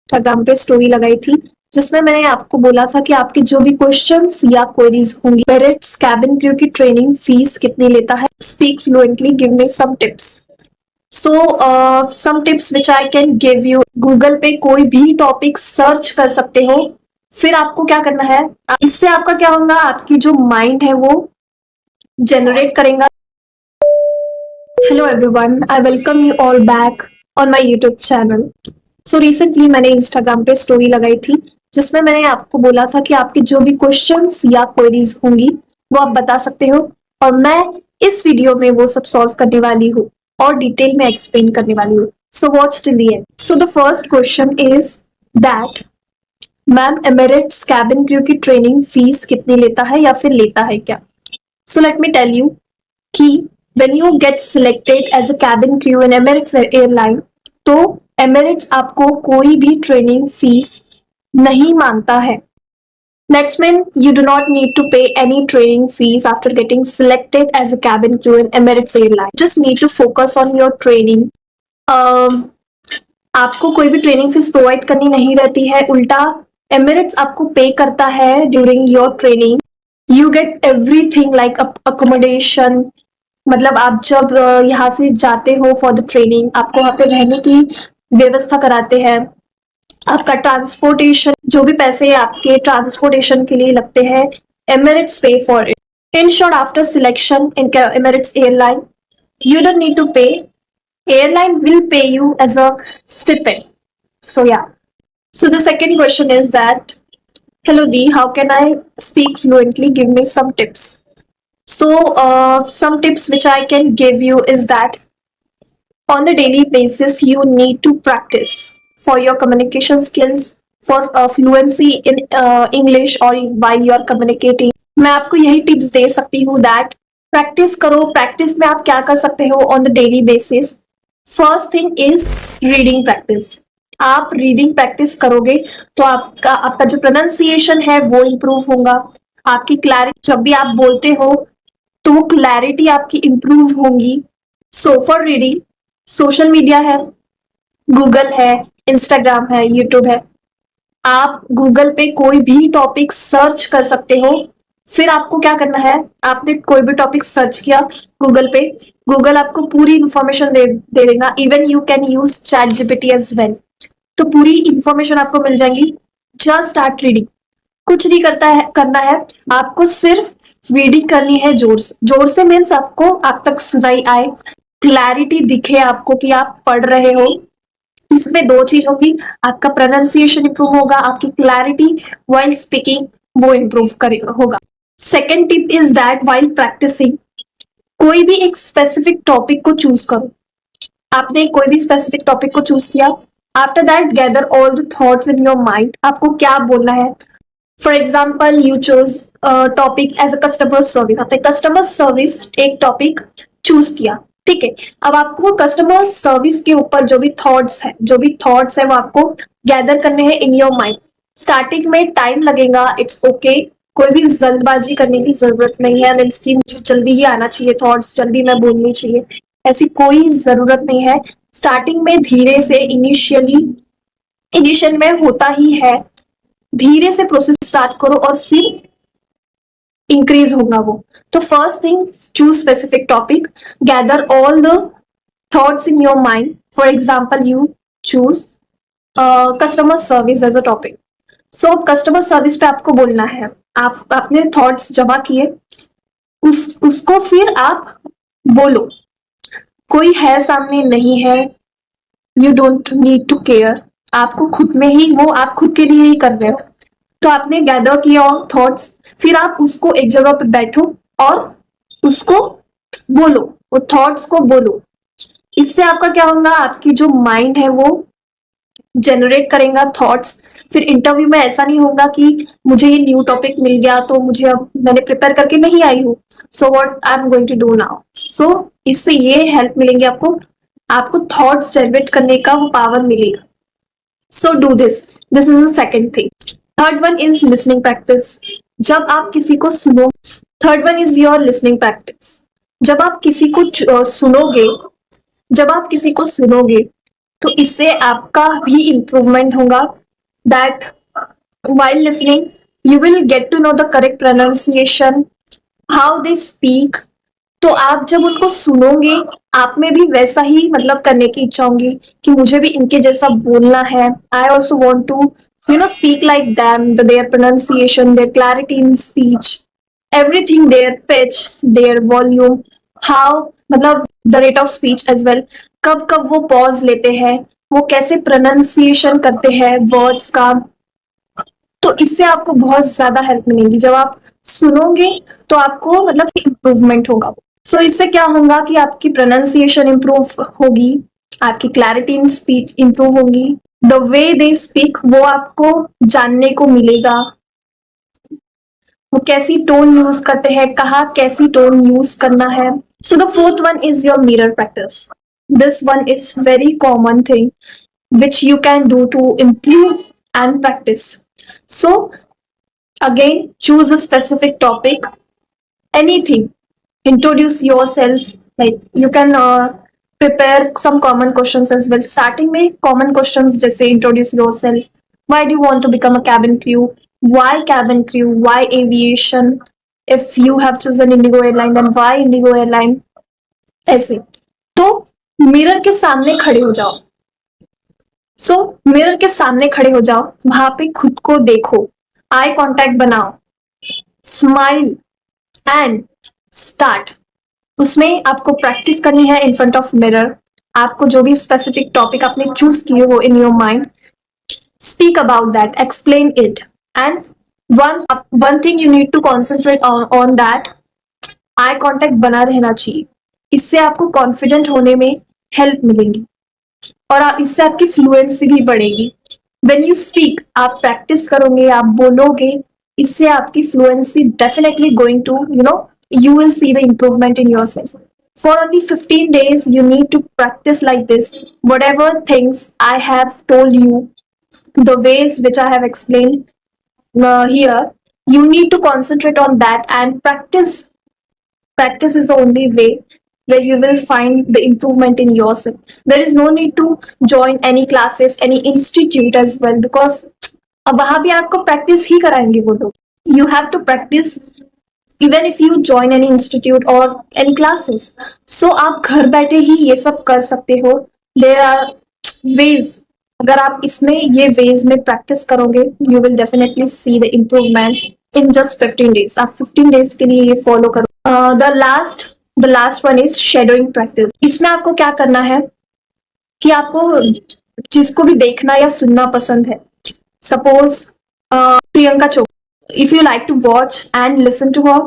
Instagram पे story लगाई थी जिसमें मैंने आपको बोला था कि आपके जो भी क्वेश्चंस या क्वेरीज होंगी, मेरिट्स कैबिन क्रू की ट्रेनिंग फीस कितनी लेता है, speak fluently, give me some tips. So some tips which I can give you. Google पे कोई भी टॉपिक सर्च कर सकते हो, फिर आपको क्या करना है, इससे आपका क्या होगा, आपकी जो माइंड है वो जनरेट करेगा। Hello everyone, I welcome you all back on my YouTube channel. So recently मैंने इंस्टाग्राम पे स्टोरी लगाई थी जिसमें मैंने आपको बोला था कि आपके जो भी क्वेश्चंस या क्वेरीज होंगी वो आप बता सकते हो, और मैं इस वीडियो में वो सब सॉल्व करने वाली हूँ और डिटेल में एक्सप्लेन करने वाली हूँ। So watch till the end. So the first question is that ma'am, Emirates cabin crew की ट्रेनिंग फीस कितनी लेता है या फिर लेता है क्या? So let me tell you कि when you get selected as a cabin crew in Emirates airline, तो Emirates आपको कोई भी ट्रेनिंग फीस नहीं मांगता है। Next mean you do not need to pay any training fees after getting selected as a cabin crew in Emirates airline. Just need to focus on your training. आपको कोई भी training fees provide करनी नहीं रहती है, उल्टा Emirates आपको पे करता है during your training. You get everything like accommodation, मतलब आप जब यहाँ से जाते हो फॉर द ट्रेनिंग, आपको वहाँ पे रहने की व्यवस्था कराते हैं। आपका ट्रांसपोर्टेशन, जो भी पैसे आपके ट्रांसपोर्टेशन के लिए लगते हैं, एमिरेट्स पे for it. In short, after selection in Emirates airline, you don't need to pay. Airline will pay you as a stipend. So yeah. So the second question is that, hello Dee, how can I speak fluently? Give me some tips. So some tips which I can give you is that on the daily basis you need to practice for your communication skills, for fluency in English or while you are communicating. मैं आपको यही tips दे सकती हूँ that practice करो। Practice में आप क्या कर सकते हो on the daily basis? First thing is reading practice. आप रीडिंग प्रैक्टिस करोगे तो आपका आपका जो प्रोनाउंसिएशन है वो इम्प्रूव होगा। आपकी क्लैरिटी, जब भी आप बोलते हो तो वो क्लैरिटी आपकी इम्प्रूव होगी। So for reading, social media है, गूगल है, इंस्टाग्राम है, यूट्यूब है। आप गूगल पे कोई भी टॉपिक सर्च कर सकते हो, फिर आपको क्या करना है, आपने कोई भी टॉपिक सर्च किया गूगल पे, गूगल आपको पूरी इंफॉर्मेशन दे देगा। Even you can use ChatGPT as well, तो पूरी इंफॉर्मेशन आपको मिल जाएगी। जस्ट स्टार्ट रीडिंग, कुछ नहीं करना है, आपको सिर्फ रीडिंग करनी है जोर से मीन्स आपको आप तक सुनाई आए, क्लैरिटी दिखे आपको कि आप पढ़ रहे हो। इसमें दो चीज होगी, आपका प्रोनाउंसिएशन इंप्रूव होगा, आपकी क्लैरिटी वाइल स्पीकिंग वो इंप्रूव होगा। Second tip is that while practising, कोई भी एक स्पेसिफिक टॉपिक को चूज करो। आपने कोई भी स्पेसिफिक टॉपिक को चूज किया, after that gather all the thoughts in your mind, आपको क्या बोलना है। For example you choose topic as a customer service, आपने कस्टमर सर्विस एक टॉपिक चूज किया, ठीक है। अब आपको कस्टमर सर्विस के ऊपर जो भी थॉट्स है वो आपको गैदर करने हैं इन योर माइंड। स्टार्टिंग में टाइम लगेगा, इट्स ओके, कोई भी जल्दबाजी करने की जरूरत नहीं है, मीन्स की मुझे जल्दी ही आना चाहिए, थॉट्स जल्दी मैं बोलनी चाहिए, ऐसी कोई जरूरत नहीं है। स्टार्टिंग में धीरे से, इनिशियल में होता ही है, धीरे से प्रोसेस स्टार्ट करो और फिर इंक्रीज होगा वो। तो first thing, choose specific topic, gather all the thoughts in your mind. For example you choose customer service as a topic. So customer service पे आपको बोलना है, आप अपने थॉट्स जमा किए, उसको फिर आप बोलो। कोई है सामने नहीं है, you don't need to care, आपको खुद में ही वो, आप खुद के लिए ही कर रहे हो। तो आपने गैदर किया थॉट्स, फिर आप उसको एक जगह पे बैठो और उसको बोलो, वो थॉट्स को बोलो। इससे आपका क्या होगा, आपकी जो माइंड है वो जनरेट करेगा थॉट्स। फिर इंटरव्यू में ऐसा नहीं होगा कि मुझे ये न्यू टॉपिक मिल गया तो मुझे, अब मैंने प्रिपेयर करके नहीं आई हूँ, so what I am going to do now. So इससे ये हेल्प मिलेंगे आपको थॉट्स जनरेट करने का वो पावर मिलेगा। So do this is the second thing. Third one is listening practice. जब आप किसी को सुनो, third one is your listening practice. जब आप किसी को सुनोगे तो इससे आपका भी इम्प्रूवमेंट होगा. That while listening you will get to know the correct pronunciation, how they speak. तो आप जब उनको सुनोगे आप में भी वैसा ही मतलब करने की इच्छा होगी कि मुझे भी इनके जैसा बोलना है. I also want to speak like them. Their pronunciation, their clarity in speech, everything, their pitch, their volume, how मतलब the rate of speech as well. कब कब वो पॉज लेते हैं, वो कैसे प्रोनाउंसिएशन करते हैं वर्ड्स का. तो इससे आपको बहुत ज्यादा हेल्प मिलेगी. जब आप सुनोगे तो आपको मतलब इम्प्रूवमेंट होगा. सो इससे क्या होगा कि आपकी प्रोनाउंसिएशन इम्प्रूव होगी, आपकी क्लैरिटी इन स्पीच इम्प्रूव होगी, द वे दे स्पीक वो आपको जानने को मिलेगा, वो कैसी टोन यूज करते हैं, कहाँ कैसी टोन यूज करना है. So the fourth one is your mirror practice. This one is very common thing which you can do to improve and practice. So again, choose a specific topic, anything. Introduce yourself. Like you can prepare some common questions as well. Starting में common questions जैसे introduce yourself. Why do you want to become a cabin crew? Why cabin crew? Why aviation? If you have chosen Indigo Airline, then why Indigo Airline? ऐसे. तो mirror के सामने खड़े हो जाओ. Mirror के सामने खड़े हो जाओ, वहां पे खुद को देखो, आई कांटेक्ट बनाओ, स्माइल एंड स्टार्ट. उसमें आपको प्रैक्टिस करनी है इन फ्रंट ऑफ मिरर. आपको जो भी स्पेसिफिक टॉपिक आपने चूज किए हो in your mind, speak about that, explain it, and one thing you need to concentrate on that, eye contact बना रहना चाहिए. इससे आपको कॉन्फिडेंट होने में हेल्प मिलेगी और इससे आपकी फ्लुएंसी भी बढ़ेगी. व्हेन यू स्पीक, आप प्रैक्टिस करोगे, आप बोलोगे, इससे आपकी fluency definitely going to you will see the improvement in yourself. For only 15 days you need to practice like this. Whatever things I have told you, the ways which I have explained here, you need to concentrate on that and practice is the only way where you will find the improvement in yourself. There is no need to join any classes, any institute as well, because अब वहां भी आपको practice ही कराएंगे वो लोग. You have to practice even if you join any institute or any classes. So आप घर बैठे ही ये सब कर सकते हो. There are ways. अगर आप इसमें ये ways में प्रैक्टिस करोगे, you will definitely see the improvement in just 15 days. आप 15 days के लिए ये follow करो. The last one is shadowing practice. इसमें आपको क्या करना है कि आपको जिसको भी देखना या सुनना पसंद है, suppose Priyanka Chopra, if you like to watch and listen to her,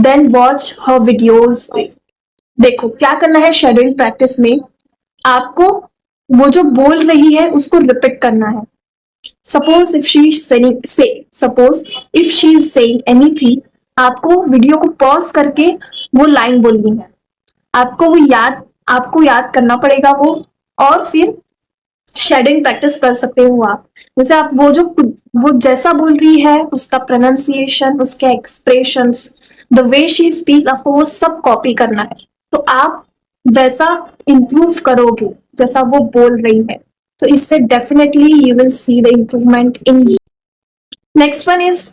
then watch her videos. देखो क्या करना है shadowing practice में, आपको वो जो बोल रही है उसको रिपीट करना है. Suppose if she is saying anything, आपको वीडियो को पॉज करके वो लाइन बोलनी है. आपको याद करना पड़ेगा वो, और फिर शेडोइंग प्रैक्टिस कर सकते हो आप. जैसे आप वो जैसा बोल रही है उसका प्रोनाउंसिएशन, उसके expressions, the way she speak, आपको वो सब कॉपी करना है. तो आप वैसा इम्प्रूव करोगे जैसा वो बोल रही है, तो इससे definitely you will see the improvement in you. Next one is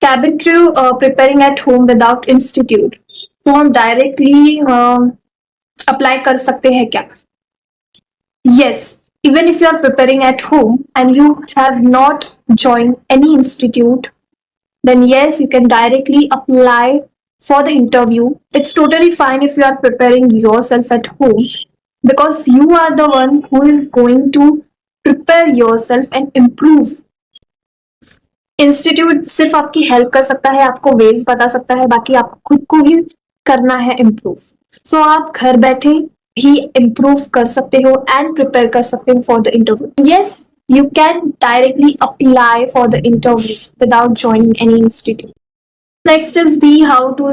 cabin crew preparing at home without institute. तो हम डायरेक्टली अप्लाई कर सकते हैं क्या? Yes. Even if you are preparing at home and you have not joined any institute, then yes, you can directly apply for the interview. It's totally fine if you are preparing yourself at home, because you are the one who is going to prepare yourself and improve. Institute सिर्फ आपकी help कर सकता है, आपको veg बता सकता है, बाकी आपको खुद को ही करना है इम्प्रूव. सो आप घर बैठे भी इम्प्रूव कर सकते हो एंड प्रिपेयर कर सकते हो for the interview. Yes, you can directly apply for the interview without joining any institute. Next is the how to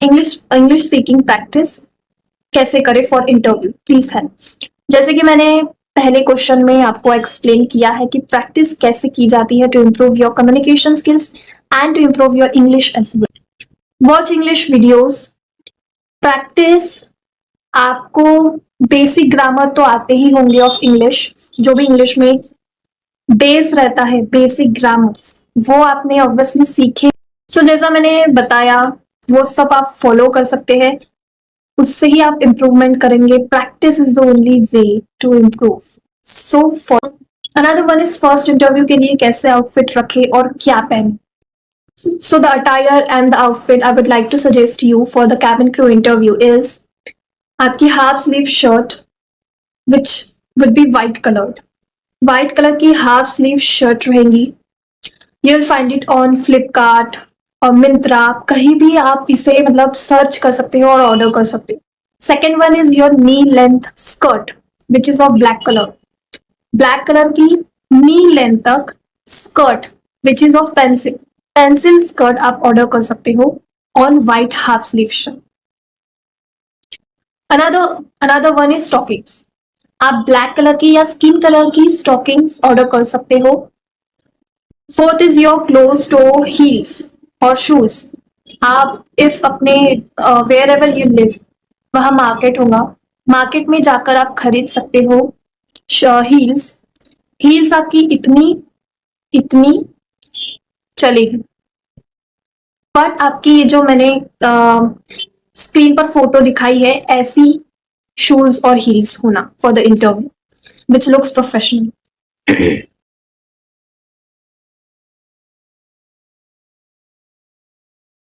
English speaking practice कैसे करें फॉर इंटरव्यू. Please help. जैसे कि मैंने पहले क्वेश्चन में आपको एक्सप्लेन किया है कि प्रैक्टिस कैसे की जाती है to improve your communication skills and to improve your English as well. Watch English videos, practice, आपको बेसिक ग्रामर तो आते ही होंगे ऑफ इंग्लिश, जो भी इंग्लिश में बेस रहता है, बेसिक ग्रामर्स वो आपने ऑब्वियसली सीखे। सो जैसा मैंने बताया वो सब आप फॉलो कर सकते हैं, उससे ही आप इम्प्रूवमेंट करेंगे। Practice is the only way to improve. So for another one is first interview के लिए कैसे आउटफिट रखे और क्या पहने। So the attire and the outfit I would like to suggest you for the cabin crew interview is आपकी half sleeve shirt which would be white colored. White colour की half sleeve shirt रहेंगी। You will find it on Flipkart और मिंत्रा, कहीं भी आप इसे मतलब search कर सकते हो और ऑर्डर कर सकते हो। Second one is your knee length skirt which is of black colour. Black colour की नी लेंथ तक skirt which is of pencil skirt आप ऑर्डर कर सकते हो on white half sleeve shirt. Another one is stockings. आप black colour की या skin colour की स्टॉकिंग्स ऑर्डर कर सकते हो। Fourth is your close toe heels और शूज। आप इफ अपने वेयर एवर यू लिव वहां मार्केट होगा, मार्केट में जाकर आप खरीद सकते हो हील्स। हील्स आपकी इतनी इतनी चलेगी, बट आपकी ये जो मैंने स्क्रीन पर फोटो दिखाई है ऐसी शूज और हील्स होना for the interview which looks professional.